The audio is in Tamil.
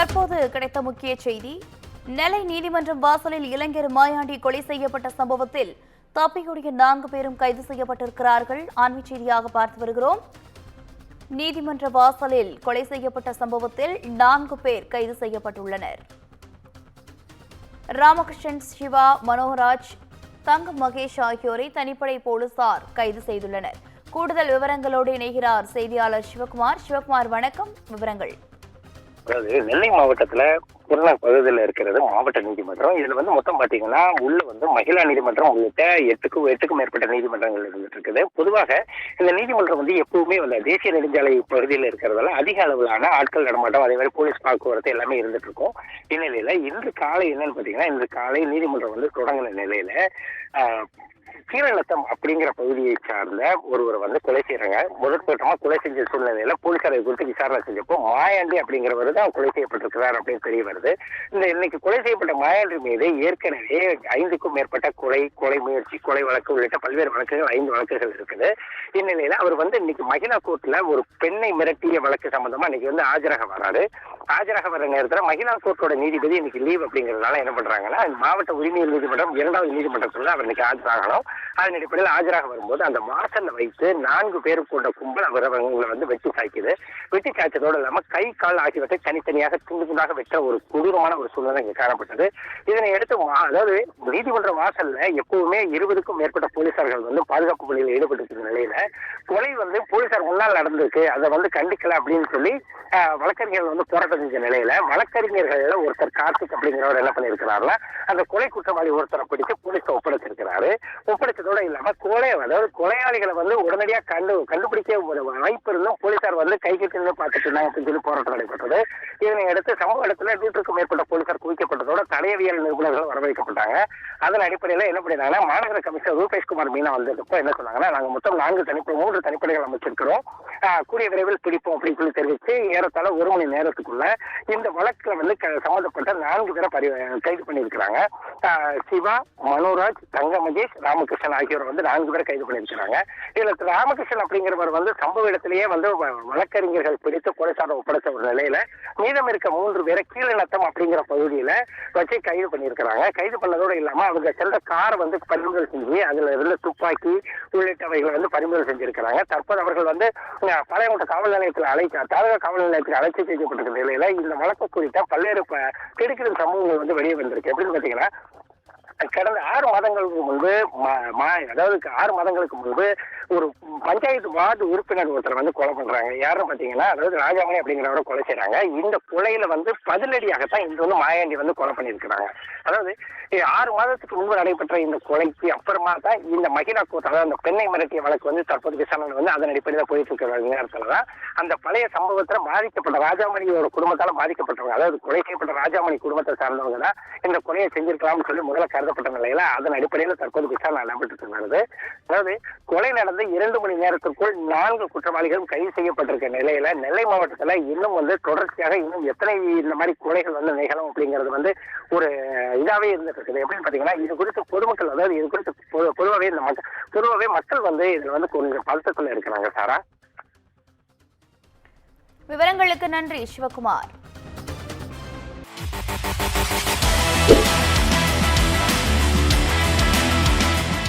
தற்போது கிடைத்த முக்கிய செய்தி. நெல்லை நீதிமன்றம் வாசலில் இளைஞர் மாயாண்டி கொலை செய்யப்பட்ட சம்பவத்தில் தப்பியோடிய 4 பேரும் கைது செய்யப்பட்டிருக்கிறார்கள். ஆன்மீக செய்தியாக பார்த்து வருகிறோம். நீதிமன்ற வாசலில் கொலை செய்யப்பட்ட சம்பவத்தில் 4 பேர் கைது செய்யப்பட்டுள்ளனர். ராமகிருஷ்ணன், சிவா, மனோகராஜ், தங்கம் மகேஷ் ஆகியோரை தனிப்படை போலீசார் கைது செய்துள்ளனர். கூடுதல் விவரங்களோடு இணைகிறார் செய்தியாளர் சிவகுமார். சிவகுமார், வணக்கம். விவரங்கள். அதாவது நெல்லை மாவட்டத்துல குருணா பகுதியில் இருக்கிறது மாவட்ட நீதிமன்றம். இதுல மொத்தம் பாத்தீங்கன்னா உள்ள மகிழா நீதிமன்றம் உள்ளிட்ட எட்டுக்கும் மேற்பட்ட நீதிமன்றங்கள் இருந்துட்டு இருக்குது. பொதுவாக இந்த நீதிமன்றம் எப்பவுமே தேசிய நெடுஞ்சாலை பகுதியில் இருக்கிறதால அதிக அளவிலான ஆட்கள் நடமாட்டம், அதே மாதிரி போலீஸ் போக்குவரத்து எல்லாமே இருந்துட்டு இருக்கும். இந்நிலையில இன்று காலை என்னன்னு பாத்தீங்கன்னா, இன்று காலை நீதிமன்றம் தொடங்கின நிலையில கீரநத்தம் அப்படிங்கிற பகுதியை சார்ந்த ஒருவர் கொலை செய்யறாங்க. முதற்கட்டமா கொலை செஞ்ச சூழ்நிலையில போலீசாரை குறித்து விசாரணை செஞ்சப்போ மாயாண்டி அப்படிங்கிறவர் தான் கொலை செய்யப்பட்டிருக்கிறார் அப்படின்னு தெரிய வருது. இந்த இன்னைக்கு கொலை செய்யப்பட்ட மாயாண்டி மீது ஏற்கனவே 5க்கும் மேற்பட்ட கொலை முயற்சி, கொலை வழக்கு உள்ளிட்ட பல்வேறு வழக்குகள், 5 வழக்குகள் இருக்குது. இந்நிலையில அவர் இன்னைக்கு மகிழா கோர்ட்ல ஒரு பெண்ணை மிரட்டிய வழக்கு சம்பந்தமா இன்னைக்கு ஆஜராக வராரு. ஆஜராக வர நேரத்தில் மகிழா கோர்ட்டோட நீதிபதி இன்னைக்கு லீவ் அப்படிங்கிறதுனால என்ன பண்றாங்கன்னா, மாவட்ட உரிமையல் நீதிமன்றம் 2வது நீதிமன்றத்துல அவர் இன்னைக்கு ஆஜராகணும். அதன் அடிப்படையில் ஆஜராக வரும்போது அந்த வாசல்ல வைத்து 4 பேர் கொண்ட கும்பல் அவங்களை வெட்டி சாய்க்குது. வெட்டி சாய்ச்சதோடு இல்லாம கை, கால் ஆகியவற்றை தனித்தனியாக துண்டாக வெற்ற ஒரு கொடூரமான ஒரு சூழ்நிலை இங்கே காணப்பட்டது. இதனை அடுத்து அதாவது நீதிமன்ற வாசல்ல எப்பவுமே 20க்கும் மேற்பட்ட போலீசார்கள் பாதுகாப்பு பணியில் ஈடுபட்டு நிலையில கொலை போலீசார் முன்னால் நடந்திருக்கு, அதை கண்டிக்கல அப்படின்னு சொல்லி வழக்கறிஞர்கள் போராட்டம் செஞ்ச நிலையில வழக்கறிஞர்கள் ஒருத்தர் கார்த்திக் அப்படிங்கிறவர் என்ன பண்ணிருக்கிறாருன்னா, அந்த கொலை குற்றவாளி ஒருத்தரை பிடிச்சு போலீஸ் ஒப்படைச்சிருக்கிறாரு. ஒப்படைச்சதோட இல்லாம கொலையாளிகளை உடனடியாக கண்டுபிடிக்க வாய்ப்பு இருந்தும் போலீசார் கை கட்டி பார்த்துட்டு இருந்தாங்க அப்படின்னு சொல்லி போராட்டம் நடைபெற்றது. இதனை அடுத்து சம்பவ இடத்துல 100க்கும் மேற்பட்ட போலீசார் குவிக்கப்பட்டதோட தடயவியல் நிபுணர்கள் வரவைக்கப்பட்டாங்க. அதன் அடிப்படையில் என்ன பண்ணிருந்தாங்கன்னா, மாநகர கமிஷனர் ரூபேஷ்குமார் மீனா வந்தப்போ என்ன சொன்னாங்கன்னா, நாங்க மொத்தம் 3 தனிப்படைகள் அமைச்சிருக்கிறோம், கூடிய விரைவில் பிடிப்போம் அப்படின்னு சொல்லி தெரிவித்து ஏறத்தாழ 1 மணி நேரத்துக்குள்ள இந்த வழக்குல சம்பந்தப்பட்ட 4 பேரை கைது பண்ணியிருக்கிறாங்க. சிவா, மனோராஜ், தங்க மகேஷ், ராமகிருஷ்ணன் ஆகியோர் 4 பேரை கைது பண்ணியிருக்கிறாங்க. இதுல ராமகிருஷ்ணன் அப்படிங்கிறவர் சம்பவ இடத்திலேயே வழக்கறிஞர்கள் பிடித்து போலீசாரை ஒப்படைச்ச ஒரு நிலையில மீதம் இருக்க 3 பேரை கீழநத்தம் அப்படிங்கிற பகுதியில வச்சு கைது பண்ணியிருக்கிறாங்க. கைது பண்ணதோடு இல்லாம அவங்க சென்ற காரை பறிமுதல் செஞ்சு அதுல இருந்த துப்பாக்கி உள்ளிட்டவைகளை பறிமுதல் செஞ்சிருக்கிறாங்க. தற்போது அவர்கள் பாளையங்கோட்டை காவல் நிலையத்தில் தாலுகா காவல் நிலையத்தில் அழைத்து செய்யப்பட்டிருக்கிற நிலையில இந்த வழக்கு குறித்த பல்வேறு திடுக்கிடும் சம்பவங்கள் வெளியே வந்திருக்கு. எப்படின்னு பாத்தீங்கன்னா, கடந்த 6 மாதங்களுக்கு முன்பு அதாவது 6 மாதங்களுக்கு முன்பு ஒரு பஞ்சாயத்து வார்டு உறுப்பினர் ஒருத்தர் கொலை பண்றாங்க. யாரும் பாத்தீங்கன்னா, அதாவது ராஜாமணி அப்படிங்கிறவரை கொலை செய்யறாங்க. இந்த கொலையில பதிலடியாகத்தான் இந்த மாயாண்டி கொலை பண்ணியிருக்கிறாங்க. அதாவது 6 மாதத்துக்கு முன்பு நடைபெற்ற இந்த கொலைக்கு அப்புறமா தான் இந்த மகிழா கோர்ட், அதாவது அந்த பெண்ணை மிரட்டிய வழக்கு தற்போது விசாரணை அதன் அடிப்படையில் போயிட்டு இருக்கிற நேரத்துலதான் அந்த பழைய சம்பவத்துல பாதிக்கப்பட்ட ராஜாமணியோட குடும்பத்தால பாதிக்கப்பட்டவங்க, அதாவது கொலை செய்யப்பட்ட ராஜாமணி குடும்பத்தை சார்ந்தவங்க தான் இந்த கொலையை செஞ்சிருக்கலாம்னு சொல்லி முதல்ல கருதப்பட்ட நிலையில அதன் அடிப்படையில் தற்போது விசாரணை நடைபெற்று வருது. அதாவது கொலை நடந்த 2 மணி நேரத்திற்குள் 4 குற்றவாளிகளும் கைது செய்யப்பட்டிருக்க நிலையில நெல்லை மாவட்டத்துல இன்னும் தொடர்ச்சியாக இன்னும் எத்தனை இந்த மாதிரி கொலைகள் நிகழும் அப்படிங்கிறது ஒரு இதாவே இருந்துட்டு இருக்குது. எப்படின்னு பாத்தீங்கன்னா, இது குறித்து பொதுமக்கள், அதாவது இது குறித்து பொதுவாகவே மக்கள் இதுல கொஞ்சம் பதட்டத்துல இருக்கிறாங்க. சாரா, விவரங்களுக்கு நன்றி சிவகுமார்.